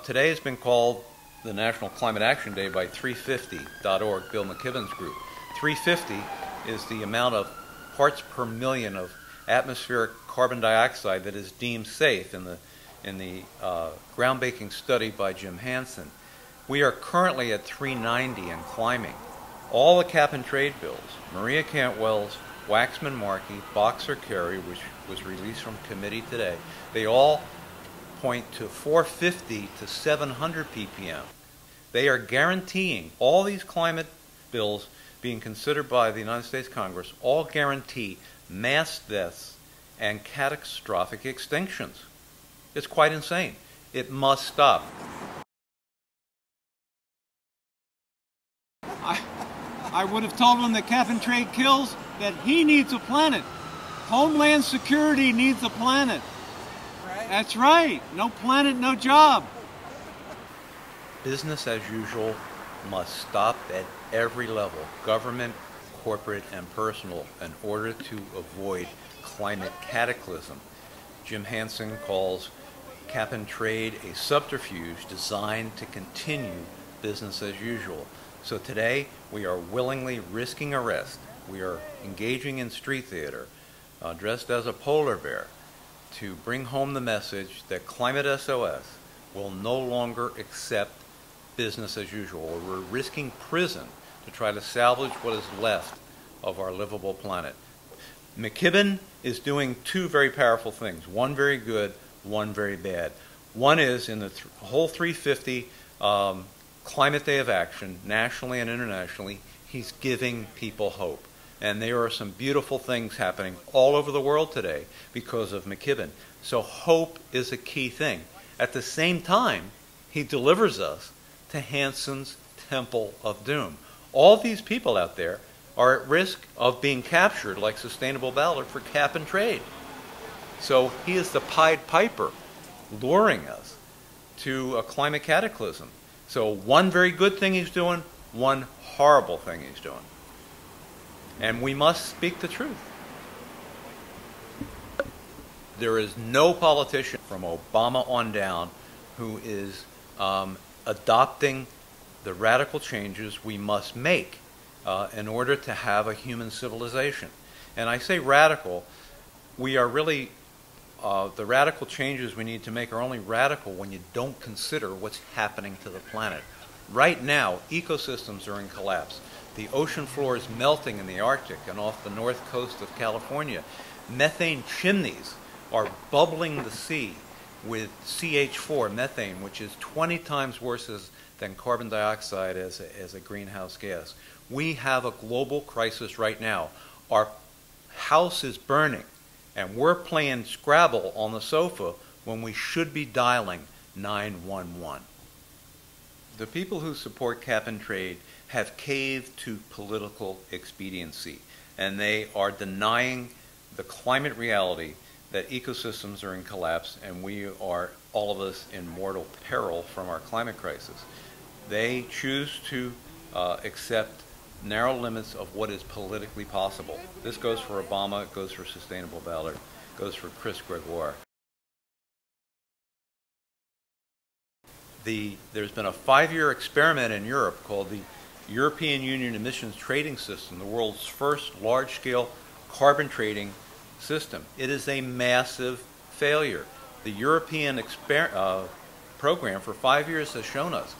Today has been called the National Climate Action Day by 350.org, Bill McKibben's group. 350 is the amount of parts per million of atmospheric carbon dioxide that is deemed safe in the groundbreaking study by Jim Hansen. We are currently at 390 and climbing. All the cap-and-trade bills, Maria Cantwell's, Waxman-Markey, Boxer-Kerry, which was released from committee today, they all point to 450 to 700 ppm. They are guaranteeing, all these climate bills being considered by the United States Congress, all guarantee mass deaths and catastrophic extinctions. It's quite insane. It must stop. I would have told him that cap and trade kills, that he needs a planet. Homeland Security needs a planet. Right. That's right. No planet, no job. Business as usual must stop at every level, government, corporate, and personal, in order to avoid climate cataclysm. Jim Hansen calls cap and trade a subterfuge designed to continue business as usual. So today, we are willingly risking arrest. We are engaging in street theater, dressed as a polar bear, to bring home the message that Climate SOS will no longer accept business as usual. We're risking prison to try to salvage what is left of our livable planet. McKibben is doing two very powerful things, one very good, one very bad. One is in the whole 350 Climate Day of Action, nationally and internationally, he's giving people hope. And there are some beautiful things happening all over the world today because of McKibben. So hope is a key thing. At the same time, he delivers us to Hansen's Temple of Doom. All these people out there are at risk of being captured like Sustainable Ballard for cap and trade. So he is the Pied Piper luring us to a climate cataclysm. So one very good thing he's doing, one horrible thing he's doing. And we must speak the truth. There is no politician from Obama on down who is adopting the radical changes we must make in order to have a human civilization. And I say radical, we are really, the radical changes we need to make are only radical when you don't consider what's happening to the planet. Right now, ecosystems are in collapse. The ocean floor is melting in the Arctic and off the north coast of California. Methane chimneys are bubbling the sea with CH4, methane, which is 20 times worse than carbon dioxide as a greenhouse gas. We have a global crisis right now. Our house is burning, and we're playing Scrabble on the sofa when we should be dialing 911. The people who support cap and trade have caved to political expediency, and they are denying the climate reality that ecosystems are in collapse and we are, all of us, in mortal peril from our climate crisis. They choose to accept narrow limits of what is politically possible. This goes for Obama, it goes for Sustainable Ballard, it goes for Chris Gregoire. There's been a 5-year experiment in Europe called the European Union Emissions Trading System, the world's first large-scale carbon trading system. It is a massive failure. The European program for 5 years has shown us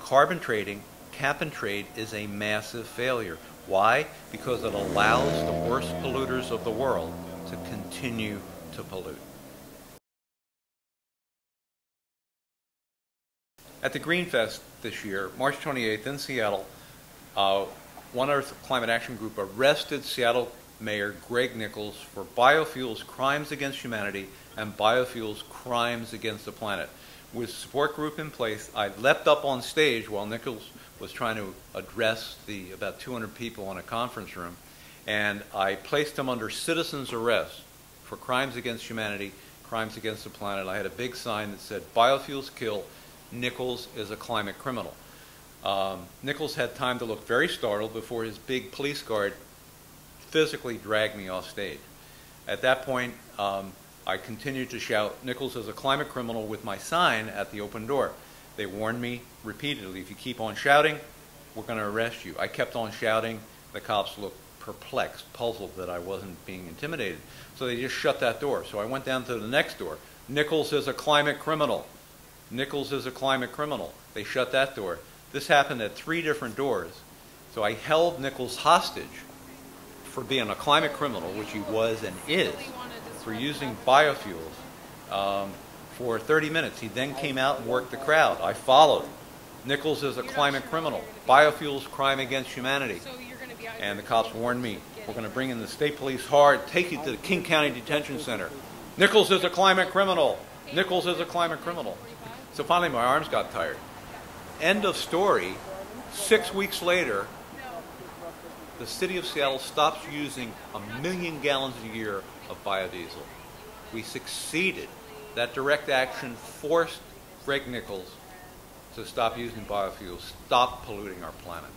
carbon trading, cap and trade, is a massive failure. Why? Because it allows the worst polluters of the world to continue to pollute. At the Green Fest this year, March 28th in Seattle, One Earth Climate Action Group arrested Seattle Mayor Greg Nichols for biofuels crimes against humanity and biofuels crimes against the planet. With support group in place, I leapt up on stage while Nichols was trying to address the about 200 people in a conference room, and I placed him under citizen's arrest for crimes against humanity, crimes against the planet. I had a big sign that said, "Biofuels kill, Nichols is a climate criminal." Nichols had time to look very startled before his big police guard physically dragged me off stage. At that point, I continued to shout, "Nichols is a climate criminal," with my sign at the open door. They warned me repeatedly, if you keep on shouting, we're going to arrest you. I kept on shouting. The cops looked perplexed, puzzled that I wasn't being intimidated. So they just shut that door. So I went down to the next door. "Nichols is a climate criminal. Nichols is a climate criminal." They shut that door. This happened at 3 different doors. So I held Nichols hostage for being a climate criminal, which he was and is, for using biofuels for 30 minutes. He then came out and worked the crowd. I followed. Nichols is a climate criminal. Biofuels, crime against humanity. And the cops warned me, we're going to bring in the state police hard, take you to the King County Detention Center. Nichols is a climate criminal. Nichols is a climate criminal. So finally my arms got tired. End of story. 6 weeks later, the city of Seattle stops using 1 million gallons a year of biodiesel. We succeeded. That direct action forced Greg Nichols to stop using biofuels, stop polluting our planet.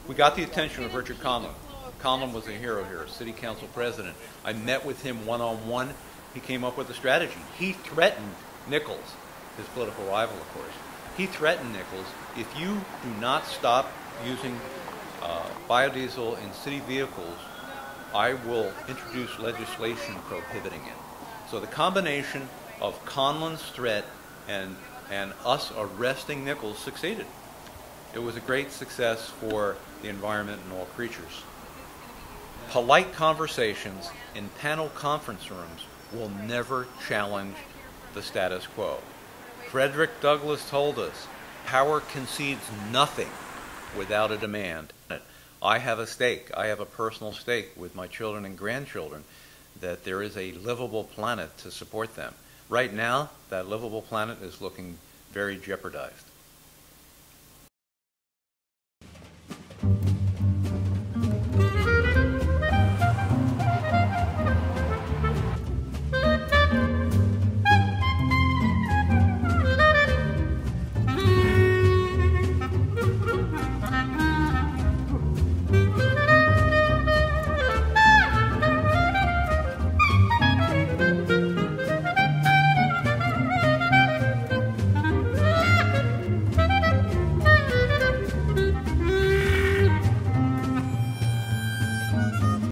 We got the attention of Richard Conlon. Conlon was a hero here, city council president. I met with him one-on-one. He came up with a strategy. He threatened Nichols, his political rival, of course. He threatened Nichols, if you do not stop using biodiesel in city vehicles, I will introduce legislation prohibiting it. So the combination of Conlon's threat and us arresting Nichols succeeded. It was a great success for the environment and all creatures. Polite conversations in panel conference rooms will never challenge the status quo. Frederick Douglass told us, power concedes nothing without a demand. I have a stake, I have a personal stake with my children and grandchildren that there is a livable planet to support them. Right now, that livable planet is looking very jeopardized.